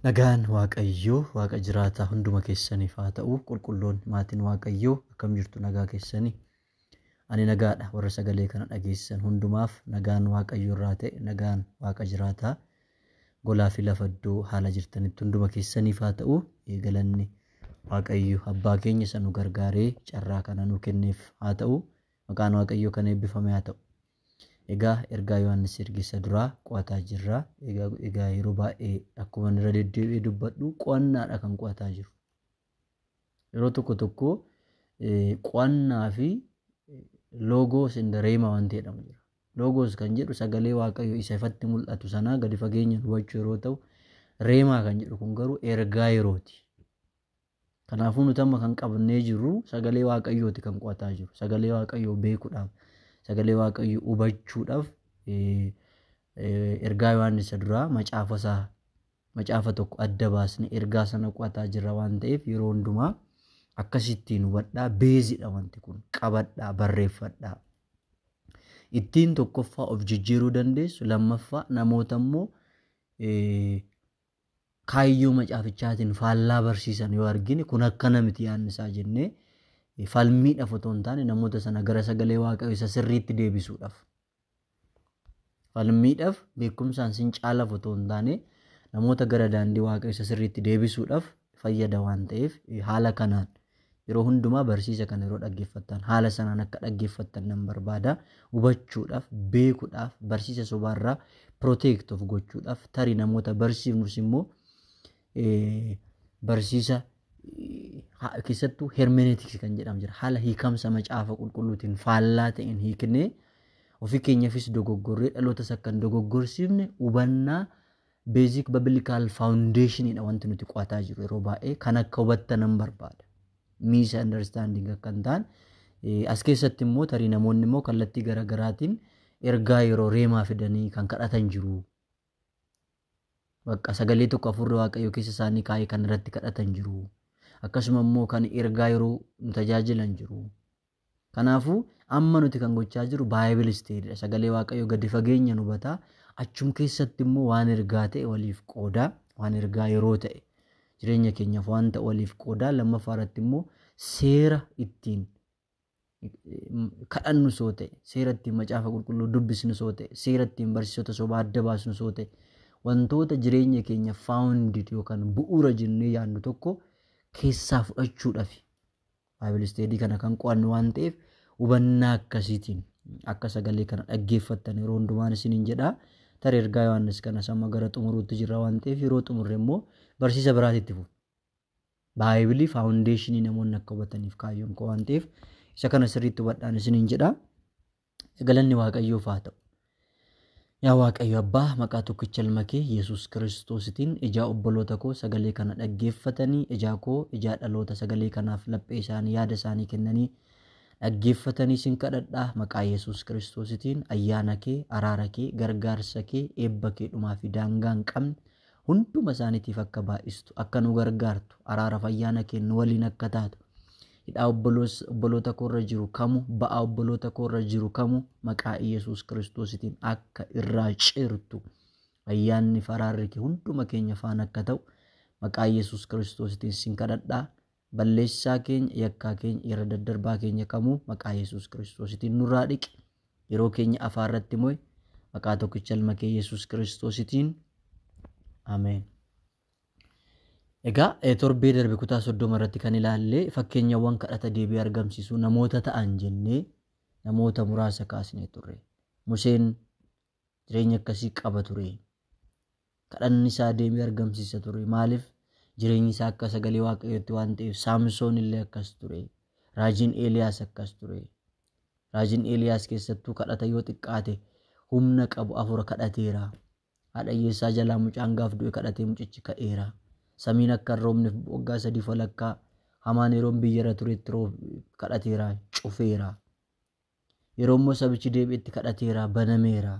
Nagaan Waaqayyoo Waaqa jiraataa hunduma keessaniif haa ta'u. Qulqulloon maatiin Waaqayyoo akkam jirtu nagaa keessanii? Ani nagaadha. Warra sagalee kana dhageessan hundumaaf nagaan Waaqayyoo irraa ta'e, nagaan Waaqa jiraataa golaa fi lafa iddoo haala jirtanitti hunduma keessaniif haa ta'u. Galanni Waaqayyoo abbaa keenya isa nu gargaaree carraa kana nu kenneef haa ta'u. Maqaan Waaqayyoo kan eebbifame haa ta'u. Egaa ergaa Yohaannis ergisa duraa qo'ataa jirra. Egaa yeroo baay'ee akkuma irra deddeebi'ee dubbadhu qo'annaadha kan qo'ataa jiru. Yeroo tokko qo'annaa fi loogos inda reema wanti jedhamu jira. Loogos kan jedhu sagalee Waaqayyoo isa ifatti mul'atu sanaa gadi fageenyaan hubachuu yeroo ta'u, reemaa kan jedhu kun garuu ergaa yerooti. Kanaafuu nuti amma kan qabnee jirru sagalee Waaqayyooti kan qo'ataa jiru. Sagalee Waaqayyoo beekuudhaaf, sagalee Waaqayyoo hubachuudhaaf ergaa Yohaannis duraa macaafa tokko adda baasne ergaa sana qo'ataa jirra waan ta'eef yeroo hundumaa akkasittiin hubadhaa. Beezidha wanti kun, qabadhaa, barreeffadhaa. Ittiin tokkoffaa of jijjiiruu dandeessu, lammaffaa namoota immoo kaayyoo macaafichaatiin faallaa barsiisan yoo argine kun akkana miti yaannisaa jennee falmiidhaaf otoo hin taane namoota sana gara sagalee Waaqayyoo isa sirriitti deebisuudhaaf, falmiidhaaf beekumsaan sin caalaaf otoo hin taane namoota gara daandii Waaqayyoo isa sirriitti deebisuudhaaf fayyada waan ta'eef haala kanaan yeroo hundumaa barsiisa kana yeroo dhaggeeffattan haala sanaan akka dhaggeeffattan nan barbaada. Hubachuudhaaf, beekuudhaaf, barsiisa sobaarraa protect of gochuudhaaf tarii namoota barsiifnus immoo barsiisa keessattuu hermeneetiks kan jedhamu jira. Haala hiikamsa macaafa qulqulluutiin faallaa ta'een hiiknee ofii keenyaafis dogoggorree dhalootas akka hin dogoggorsiifne hubannaa beezik biblikaal faawundeeshiniidha wanti nuti qo'ataa jiru. Yeroo baay'ee kan akka hubattan nan barbaada. Miis andarstaanding akka hin taane as keessatti immoo tarii namoonni immoo kallattii garaagaraatiin ergaa yeroo reemaa fidanii kan kadhatan jiru. Bakka sagalee tokko afurri Waaqayyoo keessa isaanii kaa'ee kan irratti kadhatan jiru. Akkasuma immoo kan ergaa yeroo nu tajaajilan jiru. Kanaafuu amma nuti kan gochaa jiru Bible study, sagalee Waaqayyoo gadi fageenya nu hubataa. Achum keessatti immoo waan ergaa ta'e waliif qoodaa, waan ergaa yeroo ta'e jireenya keenyaaf waan ta'e waliif qoodaa. Lammaffaa irratti immoo seera ittiin kadhannu soo ta'e, seera ittiin macaafa qulqulluu dubbisnu soo ta'e, seera ittiin barsiisota sobaa adda baasnu soo ta'e, wantoota jireenya keenya founded yookaan bu'uura jennee yaadnu tokko keessaa fudhachuudhaaf Bible study kana kan qo'annu waan ta'eef hubannaa akkasiitiin akka sagalee kana dhaggeeffattan yeroo hundumaan isiniin jedhaa. Tarii ergaa Yohaannis kana amma gara xumuruutti jirra waan ta'eef yeroo xumurre immoo barsiisa biraatitti fufu. Baayibilii faawundeeshinii namoonni akka hubataniif kaayyoon koo waan ta'eef isa kana sirriitti hubadhaan isiniin jedhaa. Galanni Waaqayyoof haa ta'u. Yaa Waaqayyo Abbaa, maqaa tokkicha ilma kee Yesuus Kiristoositiin ijaa obboloota koo sagalee kana dhaggeeffatanii, ijaa koo ijaa dhaloota sagalee kanaaf laphee isaanii yaada isaanii kennanii dhaggeeffatanii sin kadhadhaa. Maqaa Yesuus Kiristoositiin ayyaana kee, araara kee, gargaarsa kee, eebba kee dhumaa fi daangaa hin qabne hunduma isaaniitiif akka baay'istu, akka nu gargaartu, araaraaf ayyaana kee nu waliin akka taatu, hidhaa obboloota koorra jiru kamu, ba'aa obboloota koorra jiru kamu maqaa Yesuus Kiristoositiin akka irraa cirtu ayyaanni faraarri kee hunduma keenya faana akka ta'u maqaa Yesuus Kiristoositiin sin kadhadhaa. Balleessaa keenya, yakkaa keenya, irra daddarbaa keenya kamuu maqaa Yesuus Kiristoositiin nurraa dhiqi. Yeroo keenya afaarratti mo'e maqaa tokkicha ilma kee Yesuus Kiristoositiin ameen. Egaa torbee darbe kutaa 30 irratti kan ilaalle fakkeenyawwan kadhata deebii argamsiisuu namoota ta'an jennee namoota muraasa kaasnee turre. Museen jireenya akkasii qaba ture. Kadhanni isaa deebii argamsiisa ture. Maaliif? Jireenyi isaa akka sagalee Waaqayyootti waan ta'eef. Saamsoon illee akkas ture. Raajiin Eeliyaas akkas ture. Raajiin Eeliyaas keessattuu kadhata yoo xiqqaate humna qabu 4 kadhateera. Haadha hiyyeessaa jalaa mucaan gaaf du'e kadhatee mucichi ka'eera. Samiin akka hin roobneef waggaa 3 walakkaa hamaan yeroon biyyarra turetti kadhateera, cufeera. Yeroo immoo sabichi deebi'etti kadhateera, banameera.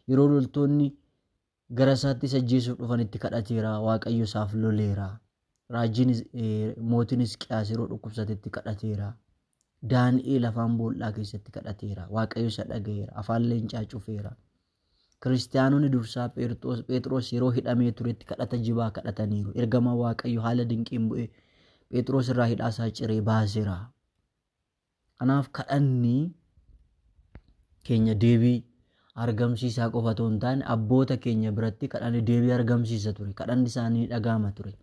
Yeroo loltoonni gara isaatti isa ajjeesuuf dhufanitti kadhateera, Waaqayyo isaaf loleera. Raajiin mootiin Hisqiyaas yeroo dhukkubsatetti kadhateera. Daani'eel afaan boollaa keessatti kadhateera, Waaqayyo isa dhagayeera, afaan leencaa cufeera. Kiristaanonni dursaa Phexros yeroo hidhamee turetti kadhata jibaa kadhataniiru. Ergama Waaqayyo haala dinqiin bu'ee Phexros irraa hidhaasaa ciree baaseera. Kanaaf kadhanni keenya deebii argamsiisaa qofa otoo hin taane abboota keenya biratti kadhanni deebii argamsiisa ture. Kadhanni isaanii dhaga'ama ture.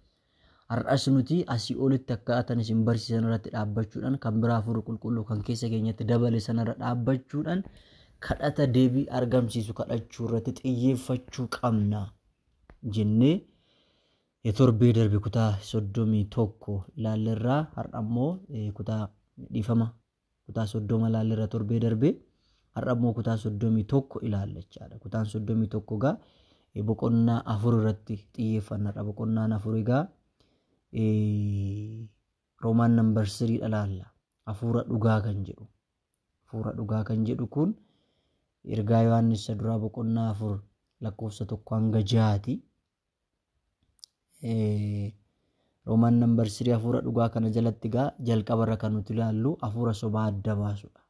Har'as nuti asii olitti akkaataan isin barsiisan irratti dhaabbachuudhaan kan biraa Hafuurri Qulqulluu kan keessa keenyatti dabale sanarra dhaabbachuudhaan kadhata deebii argamsiisu kadhachuu irratti xiyyeeffachuu qabna jennee torbee darbe kutaa 31 ilaalleerraa. Har'a immoo kutaa dhiifama kutaa 30 ilaalleerra torbee darbe. Har'a immoo kutaa 31 ilaallachaadha. Kutaan 31 gaa boqonnaa 4 irratti xiyyeeffannaadha. Boqonnaan 4 egaa Roomaan nambar 3 ilaalla. Hafuura dhugaa kan jedhu. Hafuura dhugaa kan jedhu kun ergaa Yohaannis duraa boqonnaa 4 lakkoofsa 1 hanga 6ti. Roomaan nambar 3 hafuura dhugaa kana jalatti gaa jalqabarra kan nuti ilaallu hafuura sobaa adda baasudha.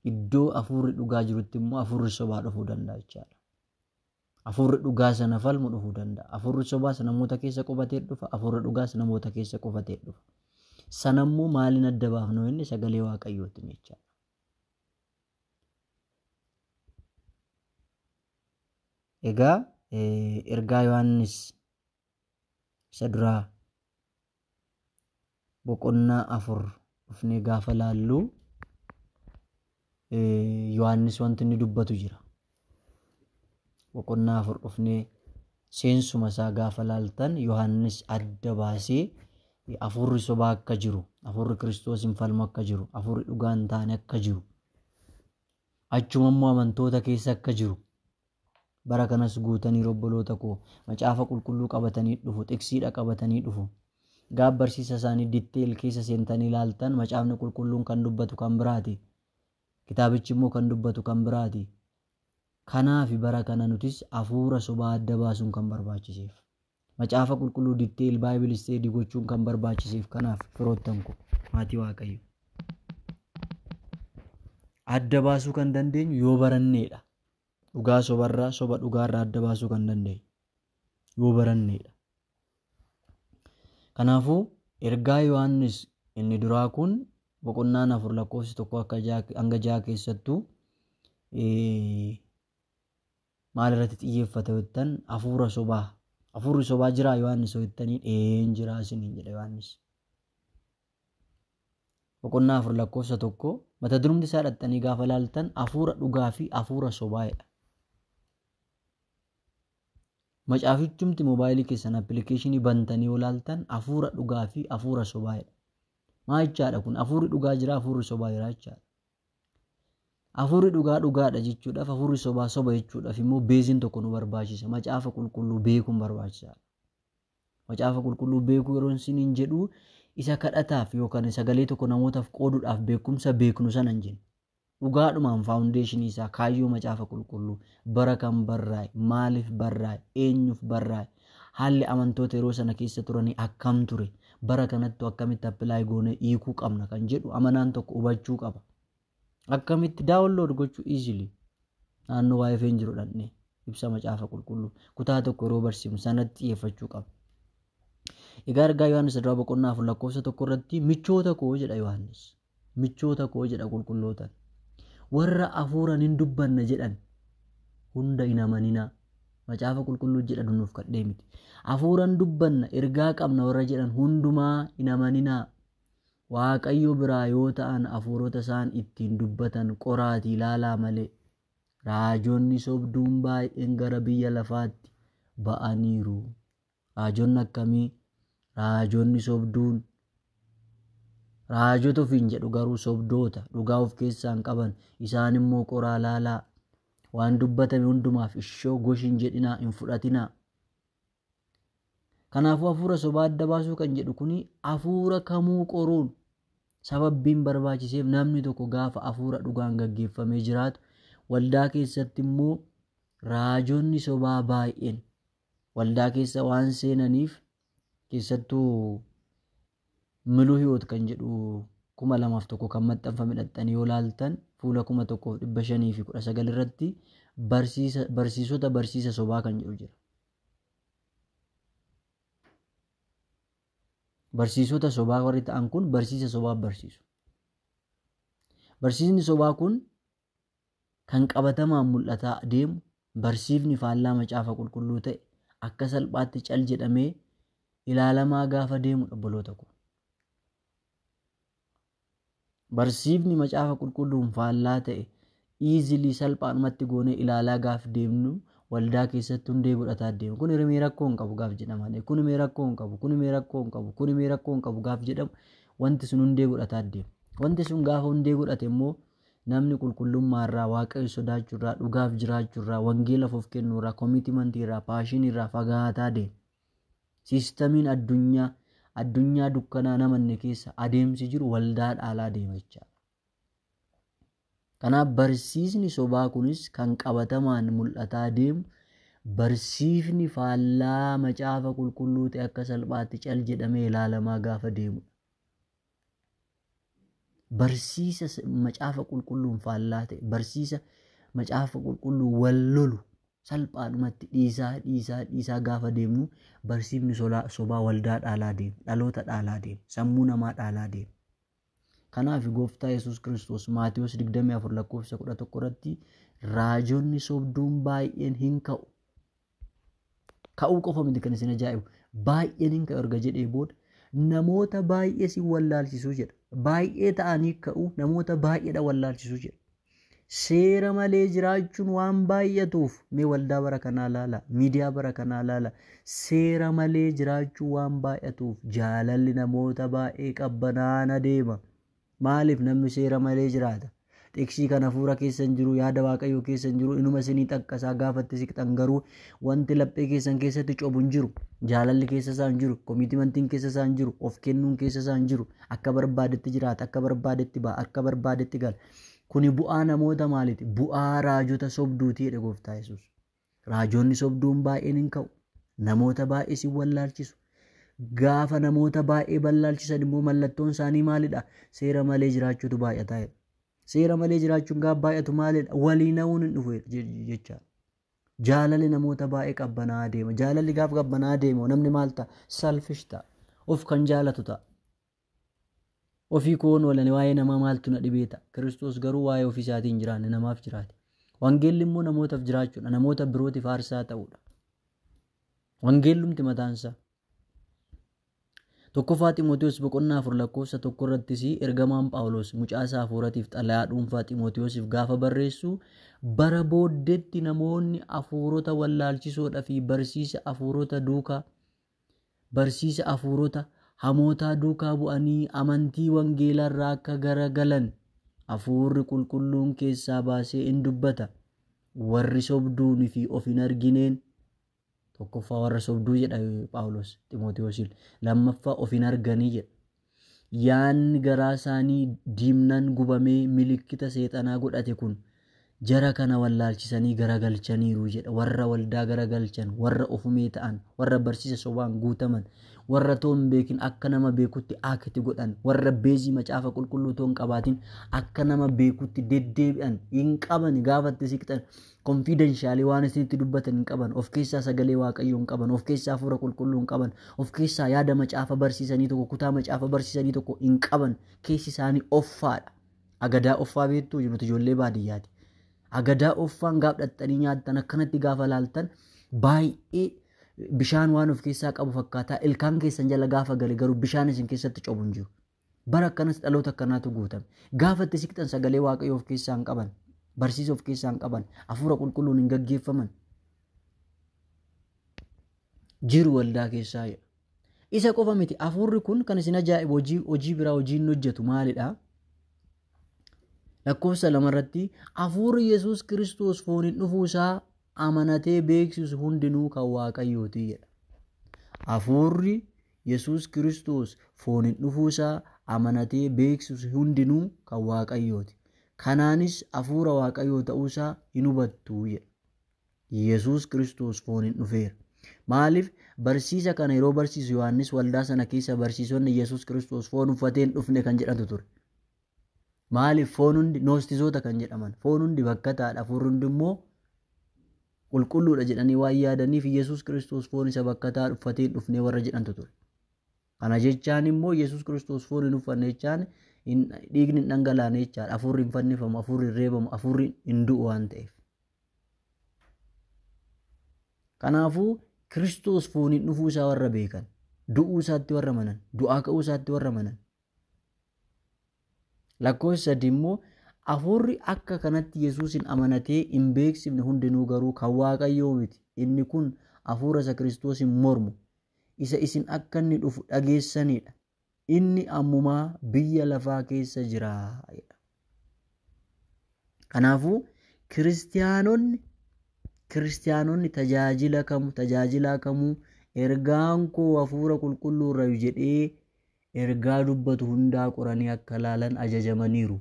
Iddoo hafuurri dhugaa jirutti immoo hafuurri sobaa dhufuu danda'a jechaadha. Hafuurri dhugaa sana falmu dhufuu danda'a. Hafuurri sobaas namoota keessa qubatee dhufa. Hafuurri dhugaas namoota keessa qubatee dhufa. Sanammoo maaliin adda baafnu inni sagalee Waaqayyootiin jechaadha. Egaa ergaa Yohaannis isa duraa boqonnaa 4 dhufnee gaafa laallu Yohaannis wanti inni dubbatu jira. Boqonnaa 4 dhufnee seensuma isaa gaafa laaltan Yohaannis adda baasee hafuurri sobaa akka jiru, hafuurri Kiristoosiin falmu akka jiru, hafuurri dhugaa hin taane akka jiru, achuma immoo amantoota keessa akka jiru bara kanas guutanii obboloota koo macaafa qulqulluu qabatanii dhufu, xiksiidha qabatanii dhufu. Gaaf barsiisa isaanii ditteel keessa seentanii ilaaltan macaafni qulqulluun kan dubbatu kan biraati. Kitaabichi immoo kan dubbatu kan biraati. Kanaaf bara kana nutis hafuura sobaa adda baasuun kan barbaachiseef. Macaafa qulqulluu ditteel Baayibili isteedii gochuun kan barbaachiseef. Kanaaf firoottan koo maatii Waaqayyo adda baasuu kan dandeenyu yoo baranneedha. Dhugaa sobarraa soba dhugaarraa adda baasuu kan dandeenyu yoo baranneedha. Kanaafuu ergaa Yohaannis inni duraa kun boqonnaan 4 lakkoofsi 1 hanga 6 keessattuu maal irratti xiyyeeffata jettan hafuura sobaa. Hafuurri sobaa jiraa Yohaannis jettanii een jiraa isiniin jedha Yohaannis. Boqonnaa 4 lakkoofsa 1 mata durumti isaa dhattanii gaafa laaltan hafuura dhugaa fi hafuura sobaadha. Macaafichumti moobaayilii keessan appilikeeshinii bantanii yoo laaltan hafuura dhugaa fi hafuura sobaadha. Maal jechaadha kun? Hafuurri dhugaa jira, hafuurri sobaa jira jechaadha. Hafuurri dhugaa dhugaadha jechuudhaaf hafuurri sobaa soba jechuudhaaf immoo beeziin tokko nu barbaachisa. Macaafa qulqulluu beekuun barbaachisaadha. Macaafa qulqulluu beekuu yeroo isiniin jedhu isa kadhataaf yookaan sagalee tokko namootaaf qooduudhaaf beekumsa beeknu sana hin jennu. Dhugaadhumaan faawundeeshinii isaa kaayyoo macaafa qulqulluu bara kan barraa'e, maaliif barraa'e, eenyuuf barraa'e, haalli amantoota yeroo sana keessa turanii akkam ture, bara kanatti akkamitti appilaayi goonee hiikuu qabna kan jedhu amanaan tokko hubachuu qaba. Akkamitti daawunlood gochuu easily naannoo waayifee hin jiru dhannee ibsa macaafa qulqulluu kutaa tokko yeroo barsiifnu sanatti xiyyeeffachuu qaba. Egaa ergaa Yohaannis duraa boqonnaa 4 lakkoofsa 1 irratti michoota koo jedha Yohaannis. Michoota koo jedha qulqullootaan. Warra hafuuraan hin dubbanna jedhan hunda hin amaninaa. Macaafa qulqulluu jedha nuuf kadhee miti. Hafuuraan dubbanna ergaa qabna warra jedhan hundumaa hin amaninaa. Waaqayyo biraa yoo ta'an hafuurota isaan ittiin dubbatan qoraatii ilaalaa malee. Raajonni sobduun baay'een gara biyya lafaatti ba'aniiru. Raajonni akkamii? Raajonni sobduun. Raajota ofiin jedhu garuu sobdoota dhugaa of keessaan qaban isaan immoo qoraa ilaalaa. Waan dubbatame hundumaaf ishoo goshi hin jedhinaa, hin fudhatinaa. Kanaafuu hafuura sobaa adda baasuu kan jedhu kuni hafuura kamuu qoruun sababbiin barbaachiseef namni tokko gaafa hafuura dhugaan gaggeeffamee jiraatu waldaa keessatti immoo raajonni sobaa baay'een waldaa keessa waan seenaniif keessattuu miluu hiyoot kan jedhu 2001 kan maxxanfame dhaxxanii yoo laaltan fuula 1519 irratti barsiisota barsiisa sobaa kan jedhu jira. Barsiisota sobaa warri ta'an kun barsiisa sobaa barsiisu. Barsiisni sobaa kun kan qabatamaan mul'ataa deemu barsiifni faallaa macaafa qulqulluu ta'e akka salphaatti cal jedhamee ilaalamaa gaafa deemu obboloota ko. Barsiifni macaafa qulqulluun faallaa ta'e easily salphaadhumatti goonee ilaalaa gaaf deemnu waldaa keessatti hundee godhataa deemu. Kun hirmee rakkoo hin qabu gaaf jedhaman. Kun hirmee rakkoo hin qabu. Kun hirmee rakkoo hin qabu. Kun hirmee rakkoo hin qabu gaaf jedhamu wanti sun hundee godhataa deemu. Wanti sun gaafa hundee godhate immoo namni qulqullummaarraa, waaqayyo sodaachuurraa, dhugaaf jiraachuurraa, wangeelaaf of kennuurraa, koomitimantiirraa, paashiniirraa fagaataa deema. Siistamiin addunyaa dukkanaa namanne keessa adeemsi jiru waldaa dhaalaa deema jechaadha. Kanaaf barsiisni sobaa kunis kan qabatamaan mul'ataa deemu barsiifni faallaa macaafa qulqulluu ta'e akka salphaatti cal jedhamee ilaalamaa gaafa deemudha. Barsiisa macaafa qulqulluun faallaa ta'e barsiisa macaafa qulqulluu wal lolu salphaadhumatti dhiisaa gaafa deemnu barsiifni sobaa waldaa dhaalaa deema, dhaloota dhaalaa deema, sammuu namaa dhaalaa deema. Kanaaf gooftaa Yesuus Kiristoos Maatiyos 24:11 irratti raajonni sobduun baay'een hin ka'u. Ka'uu qofa miti kan isin ajaa'ibu baay'een hin ka'u erga jedhee booda namoota baay'ee si wallaalchisuu jedha. Baay'ee ta'anii ka'u namoota baay'eedha wallaalchisuu jedha. Seera malee jiraachuun waan baay'atuuf mee waldaa bara kanaa laala, miidiyaa bara kanaa laala. Seera malee jiraachuun waan baay'atuuf jaalalli namoota baay'ee qabbanaana deema. Maaliif namni seera malee jiraata? Xiqsii kan hafuura keessan jiru, yaada waaqayyoo keessan jiru, inuma isinii xaqqasaa gaafatti siqxan garuu wanti laphee keessan keessatti cobu hin jiru. Jaalalli keessa isaa hin jiru, koomitimantiin keessa isaa hin jiru, of kennuun keessa isaa hin jiru. Akka barbaadetti jiraata, akka barbaadetti ba'a, akka barbaadetti gala. Kuni bu'aa namoota maaliiti? Bu'aa raajota sobduuti jedhe gooftaa Yesuus. Raajonni sobduun baay'een hin ka'u. Namoota baay'ee si wallaalchisu. Gaafa namoota baay'ee wallaalchisan immoo mallattoon isaanii maalidha? Seera malee jiraachuutu baay'ataa jedha. Seera malee jiraachuun gaafa baay'atu maalidha? Walii na'uun hin dhufu jecha. Jaalalli namoota baay'ee qabbanaa'aa deema. Jaalalli gaafa qabbanaa'aa deema namni maal ta'a? Selfish ta'a. Of kan jaalatu ta'a. Ofii koon walanii waa'ee namaa maaltu na dhibee ta'a. Kiristoos garuu waa'ee ofii isaatii hin jiraanne namaaf jiraate. Wangeelli immoo namootaaf jiraachuudha. Namoota birootiif aarsaa ta'uudha. Wangeellumti mataansaa. Tokkoffaa Xiimotewos 4:1 irrattis ergamaan Phaawulos mucaasaa hafuuratiif xalayaa dhuunfaa Xiimotewosiif gaafa barreessu bara booddeetti namoonni hafuurota wallaalchisoodhaa fi barsiisa hafuurota hamootaa duukaa bu'anii amantii wangeelarraa akka garagalan hafuurri qulqulluun keessaa baasee in dubbata. Warri sobduunii fi of hin argineen tokkoffaa warra sobduu jedha Phaawulos Xiimotewosiin. Lammaffaa of hin arganii jedha. Yaanni garaa isaanii diimnaan gubamee milikkita seexanaa godhate kun jara kana wallaalchisanii garagalchaniiru jedha. Warra waldaa garagalchan, warra ofumee ta'an, warra barsiisa sobaan guutaman, warra toon beekin akka nama beekutti akti godhan, warra beezii macaafa qulqulluu toon qabaatiin akka nama beekutti deddeebi'an hin qaban gaafatti siqxan. Confidentially waan isinitti dubbatan hin qaban, of keessaa sagalee waaqayyoo hin qaban, of keessaa hafuura qulqulluu hin qaban, of keessaa yaada macaafa barsiisanii tokko, kutaa macaafa barsiisanii tokko hin qaban. Keessi isaanii offaadha. Agadaa offaa beektuu nuti ijoollee baadiyyaati. Agadaa offaan gaaf dhaxxanii nyaattan akkanatti gaafa laaltan baay'ee bishaan waan of keessaa qabu fakkaata. Ilkaan keessan jala gaafa gale garuu bishaan isin keessatti cobu hin jiru. Bara akkanas dhaloota akkanaatu guutame. Gaafatti siqxan sagalee waaqayyoo of keessaa hin qaban. Barsiisa of keessaa hin qaban. Hafuura qulqulluun hin gaggeeffaman. Jiru waldaa keessaa. Isa qofa miti. Hafuurri kun kan isin ajaa'ibu hojii biraa hojii inni hojjetu maalidha? Lakkoofsa 2 irratti hafuurri Yesuus Kiristoos fooniin dhufuusaa amanatee beeksisu hundinuu kan waaqayyooti jedha. Hafuurri Yesuus Kiristoos fooniin dhufuusaa amanatee beeksisu hundinuu kan waaqayyooti. Kanaanis hafuura waaqayyoo ta'uusaa hin hubattu jedha. Yesuus Kiristoos fooniin dhufeera. Maaliif barsiisa kana yeroo barsiisu Yohaannis waldaa sana keessa barsiisonni Yesuus Kiristoos foon uffatee hin dhufne kan jedhatu ture. Maaliif foon hundi noostizoota kan jedhaman. Foon hundi bakka taa'adha. Hafuurri hundi immoo qulqulluudha jedhanii waan yaadaniif Yesuus Kiristoos foon isa bakkataa uffatee dhufnee warra jedhantu ture. Kana jechaan immoo Yesuus Kiristoos foon hin uffanne jechaan dhiigni hin dhangalaane jechaadha. Hafuurri hin fannifamu, hafuurri hin reebamu, hafuurri hin du'u waan ta'eef. Kanaafuu Kiristoos fooniin dhufuu isaa warra beekan, du'uu isaatti warra amanan, du'aa ka'uu isaatti warra amanan. Lakkoofsa 3 immoo hafuurri akka kanatti Yesuusin amanatee hin beeksifne hundinuu garuu kan Waaqayyoo miti. Inni kun hafuura isa Kiristoosin mormu isa isin akka inni dhufu dhageessanidha. Inni ammumaa biyya lafaa keessa jira. Kanaafuu kiristiyaanonni tajaajila kamuu ergaan koo hafuura qulqulluu irraa jedhee ergaa dubbatu hundaa qoranii akka laalan ajajamaniiru.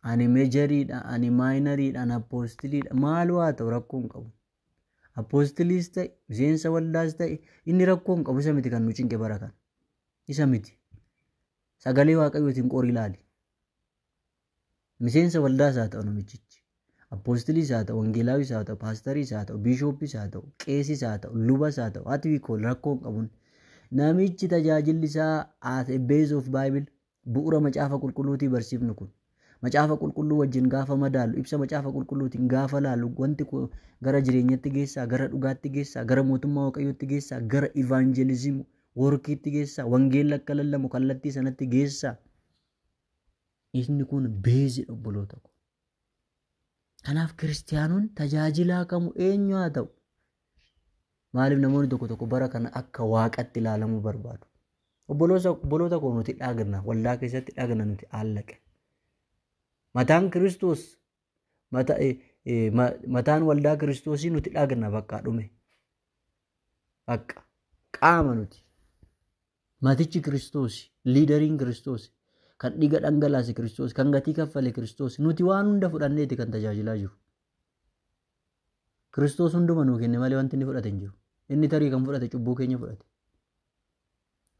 Ani meejariidha, ani maayinariidha, ani appoostiliidha. Maaloo haa ta'u rakkoo hin qabu. Appoostiliis ta'e, miseensa waldaas ta'e, inni rakkoo hin qabu. Isa miti kan nu cinqe bara kana. Isa miti. Sagalee Waaqayyootiin qori ilaali. Miseensa waldaas haa ta'u namichichi. Appoostiliis haa ta'u, wangeelaawis haa ta'u, paastariis haa ta'u, biishooppis haa ta'u, qeesis haa ta'u, lubas haa ta'u, ati wiikool rakkoo hin qabuun. Namichi tajaajilli isaa as a base of Bible bu'uura macaafa qulqulluutii barsiifnu kun. Macaafa qulqulluu wajjin gaafa madaalu, ibsa macaafa qulqulluutiin gaafa laalu, wanti gara jireenyatti geessaa, gara dhugaatti geessaa, gara mootummaa Waaqayyootti geessaa, gara ivaanjelizimii workiitti geessaa, wangeelli akka lallamu kallattii sanatti geessaa. Inni kun beezii obboloota ko. Kanaaf kiristiyaanonni tajaajilaa kamuu eenyu haa ta'u. Maaliif namoonni tokko bara kana akka waaqatti ilaalamuu barbaadu? Obboloota koo nuti dhaagna, waldaa keessatti dhaagna nuti aallaqe. Mataan Kiristoos, mataan waldaa Kiristoosii nuti dhaagna bakka dhume. Bakka qaama nuti. Matichi Kiristoos, liidariin Kiristoos, kan dhiiga dhangalaase Kiristoos, kan gatii kaffale Kiristoos, nuti waan hunda fudhanneeti kan tajaajilaa jiru. Kiristoos hunduma nuu kenne malee wanti inni fudhate hin jiru. Inni tarii kan fudhate cubbuu keenya fudhate.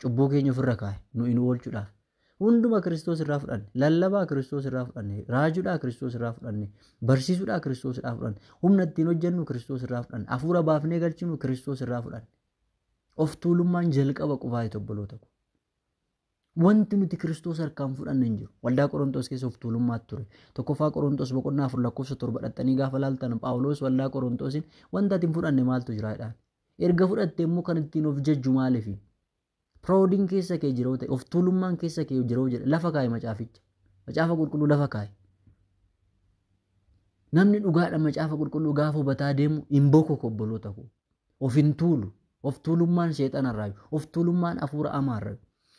Cubbuu keenya ofirra kaa'e nu inni oolchuudhaaf. Hunduma Kiristoos irraa fudhanne, lallabaa Kiristoos irraa fudhanne, raajuudhaa Kiristoos irraa fudhanne, barsiisuudhaa Kiristoos irraa fudhanne, humna ittiin hojjennu Kiristoos irraa fudhanne, hafuura baafnee galchinu Kiristoos irraa fudhanne. Of tuulummaan jalqaba qufaa'e obboloota ko. Wanti nuti Kiristoos harkaan fudhanne hin jiru. Waldaa Qorontos keessa of tuulummaatti ture. Tokkoffaa Qorontos 4:7 dhaxxanii gaafa laaltan Phaawulos waldaa Qorontosiin wanta ati hin fudhanne maaltu jira jedhaan. Erga fudhatte immoo kan ittiin of jajju maaliifi? Proodiin keessa kee jiroo ta'e, of tuulummaan keessa kee jiroo jedhe lafa kaa'e macaaficha. Macaafa qulqulluu lafa kaa'e. Namni dhugaadhaan macaafa qulqulluu gaafa hubataa deemu hin bokoku obboloota ko. Of hin tuulu. Of tuulummaan seexanarraa, of tuulummaan hafuura amaarraa.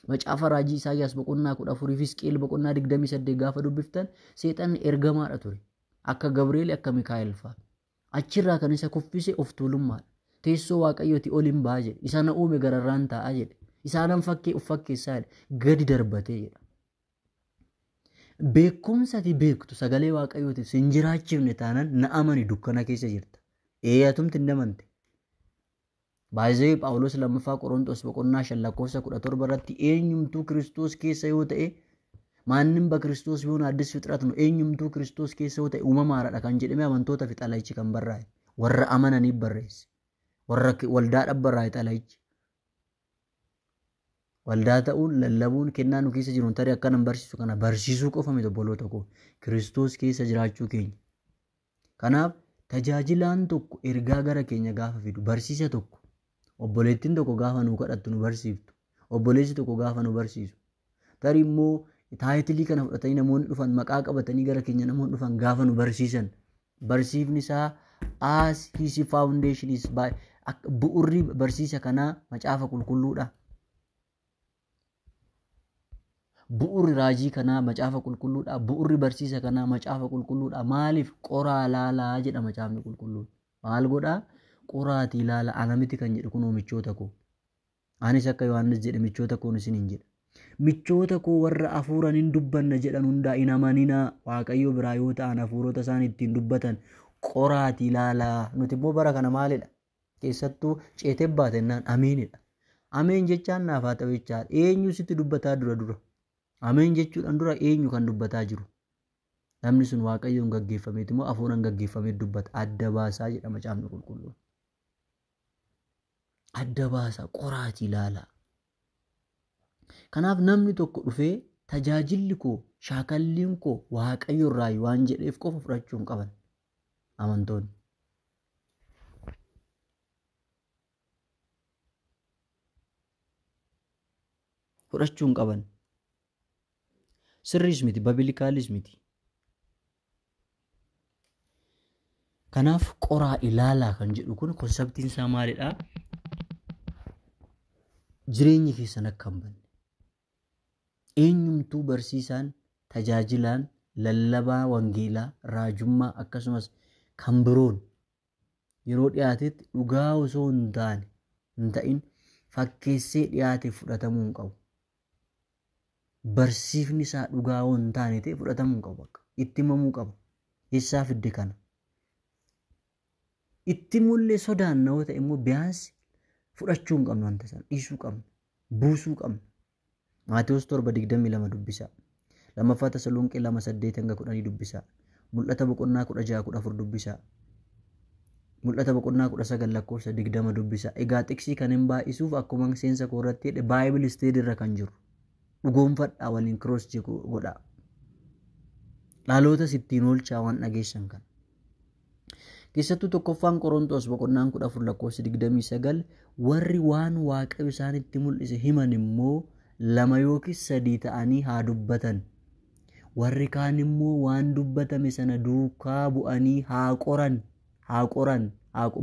Macaafa raajii Isaayyaas 14 fi Hisqeel 28 gaafa dubbiftan seexanni ergamaadha ture. Akka Gabrieel akka Mikaa'el fa'a. Achirraa kan isa kuffise of tuulummaadha. Teessoo Waaqayyooti ol hin ba'a jedhe. Isa na uume gararraan taa'aa jedhe. Isaanan of fakkeessaa jedhe. Gadi darbatee jedha. Beekumsa ati beektu sagalee Waaqayyooti sin jiraachifne taanaan na amani dukkana keessa jirta. Atumti hin amante. Baay'ee Phaawulos lammaffaa Qorontos 5:17 irratti eenyumtuu Kiristoos keessa yoo ta'e maannin ba Kiristoos yoo addis fixratnu eenyumtuu Kiristoos keessa yoo ta'e uumamaadha kan jedhame amantoota fi xalayichi kan barraa'e warra amananiif barreesse warra waldaadhaaf barraa'e xalayichi. Waldaa ta'uun lallabuun kennaa nu keessa jiru tarii akkanan barsiisu kana barsiisuu qofa miti obboloota koo Kiristoos keessa jiraachuu keenya. Kanaaf tajaajilaan tokko ergaa gara keenya gaafa fidu barsiisa tokko obboleettiin tokko gaafa nu kadhattu nu barsiiftu obboleessi tokko gaafa nu barsiisu tarii immoo taayitilii kana fudhatanii namoonni dhufan maqaa qabatanii gara keenya namoonni dhufan gaafa nu barsiisan barsiifni isaa as his foundation is by bu'urri barsiisa kanaa macaafa qulqulluudha. Bu'urri raajii kanaa macaafa qulqulluudha. Bu'urri barsiisa kanaa macaafa qulqulluudha. Maaliif qoraa laalaa jedha macaafni qulqulluun. Maal godhaa? Qoraatii ilaala ana miti kan jedhu kunoo michoota koo. Anis akka Yohaannis jedhe michoota koon isin hin jedha. Michoota koo warra hafuuraan hin dubbanna jedhan hundaa hin amaninaa. Waaqayyo biraa yoo ta'an hafuurota isaan ittiin dubbatan qoraatii ilaalaa. Nuti immoo bara kana maalidha? Keessattuu ceetee baatennaan ameenidha. Ameen jechaan naaf haa ta'u jechaadha. Eenyu sitti dubbataa dura? Ameen jechuudhaan dura eenyu kan dubbataa jiru? namni sun waaqayyoon gaggeeffameeti moo hafuuraan gaggeeffamee dubbata adda baasaa jedha macaafni qulqulluun. Adda baasaa qoraatii ilaalaa. Kanaaf namni tokko dhufee tajaajilli koo shaakalliin koo waaqayyo irraa waan jedheef qofa fudhachuu hin qaban amantoonni. Fudhachuu hin qaban. Sirriis miti, babilikaalis miti. Kanaaf qoraa ilaalaa kan jedhu kun konseptiin isaa maalidhaa? Jireenyi keessan akka hin banne. Eenyumtuu barsiisaan, tajaajilaan, lallabaa wangeelaa, raajummaa akkasumas kan biroon yeroo dhiyaatetti dhugaa osoo hin ta'in fakkeessee dhiyaate fudhatamuu hin qabu. Barsiifni isaa dhugaa hin taane ta'e fudhatamuu hin qabu. Itti himamuu qaba. Eessaa fidde kana? Itti mullee sodaannoo ta'e immoo biyaansi fudhachuu hin qabnu wanta sana dhiisuu qabna. Buusuu qabna. Maatewos 7:22 dubbisaa. Lammaffaa Tasalonqee 2:8-10 dubbisaa. Mul'ata boqonnaa 16-14 dubbisaa. Mul'ata boqonnaa 19:20 dubbisaa. Egaa xiksii kan hin baay'isuuf akkuma seensa koo irratti jedhe Baayibul isteedii irra kan jiru. Dhugoonfadhaa waliin kiroos godhaa. Dhalootas ittiin oolchaa waan dhageessan kana. Keessattuu tokkoffaan Qorontos boqonnaan 14:29 warri waan Waaqayyo isaanitti mul'ise himan immoo 2 yookiin 3 ta'anii haa dubbatan. Warri kaan immoo waan dubbatame sana duukaa bu'anii haa qoran.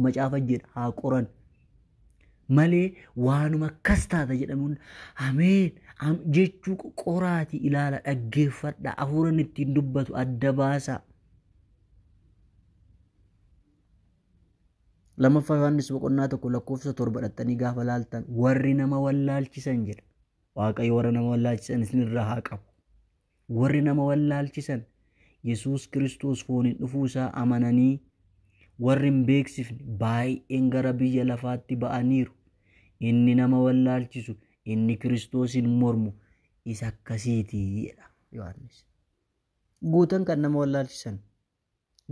Macaafa jedha haa qoran. Malee waanuma akkas taata jedhamuun ameen jechuu qoraatii ilaala dhaggeeffadha. Hafuuraan ittiin dubbatu adda baasaa. Lammaffaa Yohaannis boqonnaa 1:7 dhattanii gaafa laaltan warri nama wallaalchisan jedha. Waaqayyo warra nama wallaalchisan isinirraa haa qabu. Warri nama wallaalchisan Yesuus Kiristoos fooniin dhufuu isaa amananii warri hin beeksifne baay'een gara biyya lafaatti ba'aniiru. Inni nama wallaalchisu, inni Kiristoosin mormu isa akkasiitii jedha Yohaannis. Guutan kan nama wallaalchisan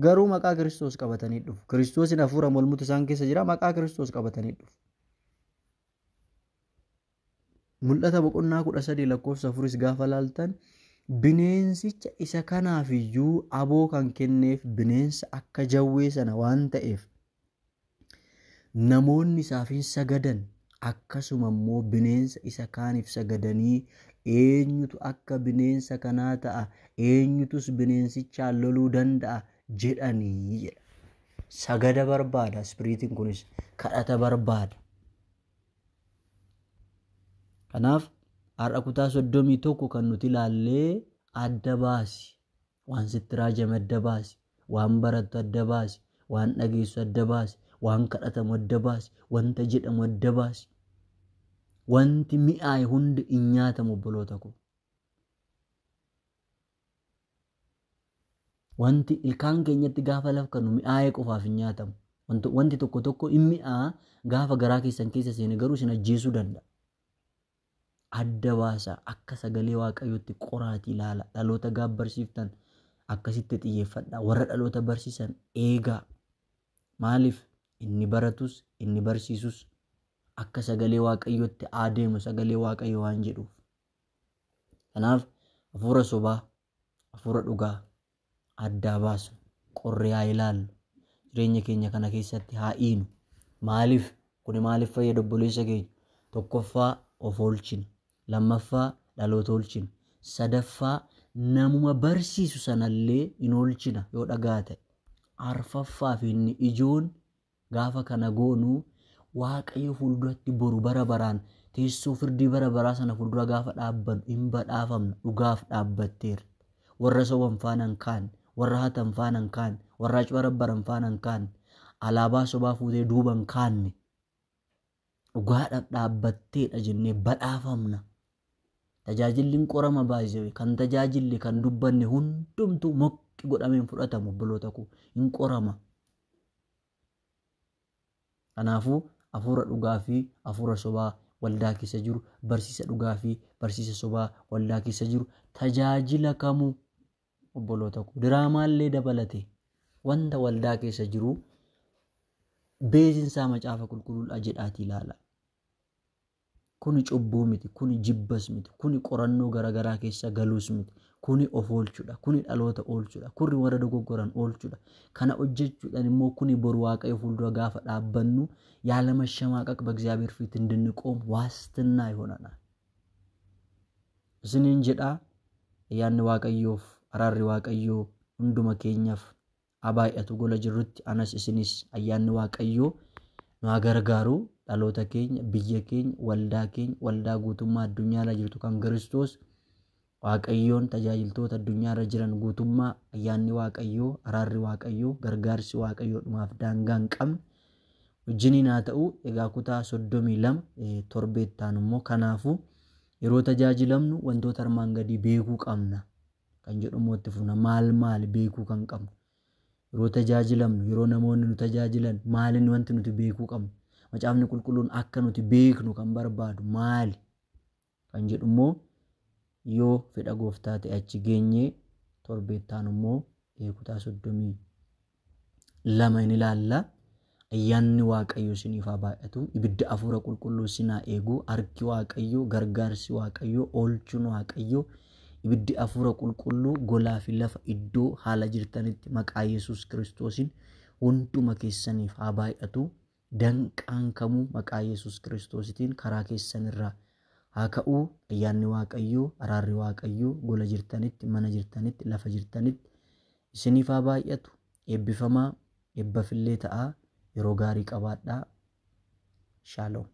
garuu maqaa Kiristoos qabatanii dhufu. Kiristoosin hafuura mormutu isaan keessa jira, maqaa Kiristoos qabatanii dhufu. Mul'ata boqonnaa 13:4 gaafa laaltan bineensicha isa kanaaf iyyuu aboo kan kenneef bineensa akka jawwee sana waan ta'eef namoonni isaaf hin sagadan. Akkasuma immoo bineensa isa kaaniif sagadanii eenyutu akka bineensa kanaa ta'a, eenyutus bineensichaan loluu danda'a jedhanii jedha. Sagada barbaada ispiriitiin kunis kadhata barbaada. Kanaaf har'a kutaa 31 kan nuti ilaallee adda baasi. Waan sitti raajame adda baasi. Waan barattu adda baasi. Waan dhageessu adda baasi. Waan kadhatamu adda baasi. Wanta jedhamu adda baasi. Wanti mi'aaye hundi hin nyaatamu obboloota koo. Wanti ilkaan keenyatti gaafa lafkannu mi'aaye qofaaf hin nyaatamu. Wanti tokko tokko hin mi'aa gaafa garaa keessan keessa seene garuu isin ajjeesuu danda'a. Adda baasaa akka sagalee waaqayyootti qoraatii ilaala. Dhaloota gaaf barsiiftan akkasitti xiyyeeffadha. Warra dhaloota barsiisan eegaa. Maaliif inni baratus inni barsiisus akka sagalee waaqayyootti adeemu sagalee waaqayyo waan jedhuuf. Kanaaf hafuura sobaa, hafuura dhugaa addaa baasu qorree haa ilaallu. Jireenya keenya kana keessatti haa hiinu. Maaliif kuni maaliif fayyada obboleessa keenya? Tokkoffaa of oolchina. Lammaffaa dhaloota oolchina. Sadaffaa namuma barsiisu sanallee in oolchina yoo dhagaa ta'e. Arfaffaa fi inni ijoon gaafa kana goonuu waaqayyo fuulduratti boru bara baraan teessoo firdii bara baraa sana fuuldura gaafa dhaabbannu hin badhaafamna. Dhugaaf dhaabbatteera. Warra soban faana hin kaane, warra hatan faana hin kaane, warra acubarabbaran faana hin kaane, alaabaa sobaa fuutee duuba hin kaanne. Dhugaadhaaf dhaabbatteedha jennee badhaafamna. Tajaajilli hin qorama baay'ee kan tajaajilli kan dubbanne hundumtuu moqqi godhameen fudhatamu obboloota koo hin qorama. Kanaafuu hafuura dhugaa fi hafuura sobaa waldaa keessa jiru, barsiisa dhugaa fi barsiisa sobaa waldaa keessa jiru tajaajila kamuu obboloota koo diraamaallee dabalate wanta waldaa keessa jiru beesinsaa macaafa qulqulluudha jedhaatii ilaala. Kuni cubbuu miti, kuni jibbas miti, kuni qorannoo garaagaraa keessa galuus miti, kuni of oolchuudha, kuni dhaloota oolchuudha, kuni warra dogoggoran oolchuudha. Kana hojjechuudhaan immoo kuni boru Waaqayyo fuuldura gaafa dhaabbannu yaala mashamaaqaq በእግዚአብሔር ፊት እንድንቆም ዋስትና ይሆነናል። Isiniin jedhaa ayyaanni Waaqayyoof araarri Waaqayyoo hunduma keenyaaf abaay'atu gola jirrutti anas isinis ayyaanni Waaqayyoo nu haa gargaaru. Dhaloota keenya, biyya keenya, waldaa guutummaa addunyaarra jirtu kan Kiristoos Waaqayyoon tajaajiltoota addunyaarra jiran guutummaa ayyaanni Waaqayyoo, araarri Waaqayyoo, gargaarsi Waaqayyoo dhumaaf daangaa hin qabne wajjiniin haa ta'u. Egaa kutaa 32 torbeettaan immoo kanaafuu yeroo tajaajilamnu wantoota armaan gadii beekuu qabna kan jedhu immoo itti fufna. Maal beekuu kan qabnu yeroo tajaajilamnu, yeroo namoonni nu tajaajilan maalin wanti nuti beekuu qabnu, macaafni qulqulluun akka nuti beeknu kan barbaadu maali kan jedhu immoo yoo fedha Gooftaa ta'e achi geenyee torbeettaan immoo kutaa 32 in ilaalla. Ayyaanni Waaqayyoo isiniif haa baay'atu. Ibidda hafuura qulqulluu isin haa eegu. Harki Waaqayyoo, gargaarsi Waaqayyoo, oolchuun Waaqayyoo, ibiddi hafuura qulqulluu golaa fi lafa iddoo haala jirtanitti maqaa Yesuus Kiristoosiin hunduma keessaniif haa baay'atu. Danqaan kamuu maqaa Yesuus Kiristoositiin karaa keessanirraa haa ka'u. Ayyaanni Waaqayyoo, araarri Waaqayyoo gola jirtanitti, mana jirtanitti, lafa jirtanitti isiniif haa baay'atu. Eebbifamaa, eebbafillee ta'aa. Yeroo gaarii qabaadhaa. Shaaloom.